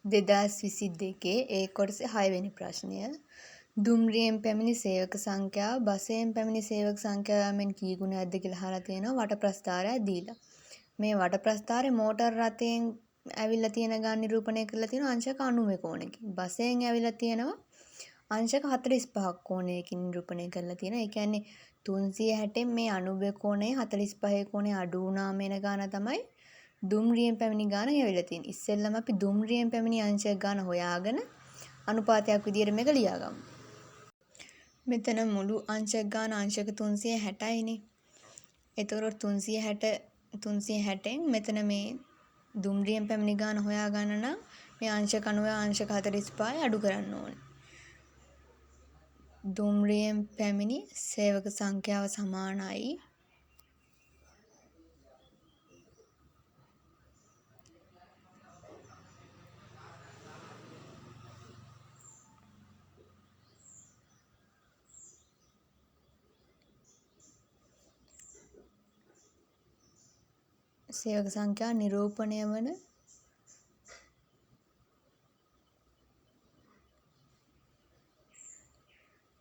2022 ඒ කොටසේ 6 වෙනි ප්‍රශ්නය. දුම්රියෙන් පැමිණි සේවක සංඛ්‍යාව බසයෙන් පැමිණි සේවක සංඛ්‍යාව යමින් කී ගුණයක්ද කියලා අහලා තියෙනවා. වට ප්‍රස්ථාරයක් දීලා. මේ වට ප්‍රස්ථාරේ මෝටර් රථයෙන් ඇවිල්ලා තියෙන ගාන නිරූපණය කරලා තියෙනවා අංශක 90 කෝණයකින්. බසයෙන් ඇවිල්ලා තියෙනවා අංශක 45ක් කෝණයකින් නිරූපණය කරලා තියෙනවා. ඒ කියන්නේ 360න් මේ 90 කෝණය 45 කෝණය අඩු වුණාම එන ගාන තමයි දුම්රියෙන් පැමිණි ගාන ඇවිල්ලා තියෙන්නේ. ඉස්සෙල්ලම අපි දුම්රියෙන් පැමිණි අංශක ගාන හොයාගෙන අනුපාතයක් විදියට මේක ලියාගමු. මෙතන මුළු අංශක ගාන අංශක 360යිනේ. එතකොට 360න් මෙතන මේ දුම්රියෙන් පැමිණි ගාන හොයාගන්න නම් මේ අංශක 90 අංශක 45 අඩු කරන්න ඕනේ. දුම්රියෙන් පැමිණි සේවක සංඛ්‍යාව සමානයි සේවක සංඛ්‍යාව නිරූපණය වන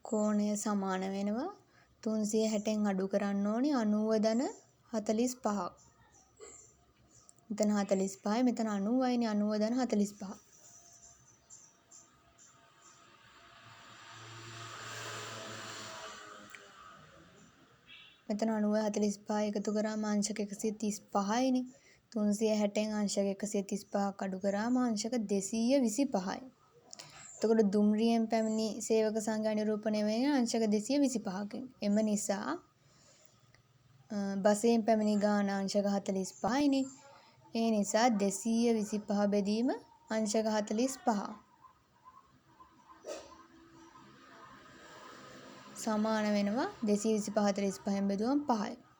කෝණය සමාන වෙනවා 360න් අඩු කරන්න ඕනේ 90.45ක්. මෙතන 45යි මෙතන 90යිනේ 90.45. මෙතන 90.45 එකතු කරාම අංශක 135යිනේ. 360න් අංශක 135ක් අඩු කරාම අංශක 225යි. එතකොට දුම්රියෙන් පැමිණි සේවක සංඛ්‍යාව නිරූපණය වෙන්නේ අංශක 225කින්. එම නිසා බසයෙන් පැමිණි ගාන අංශක 45යිනේ. ඒ නිසා 225 බෙදීම අංශක 45 සමාන වෙනවා 225 45න් බෙදුවම 5යි.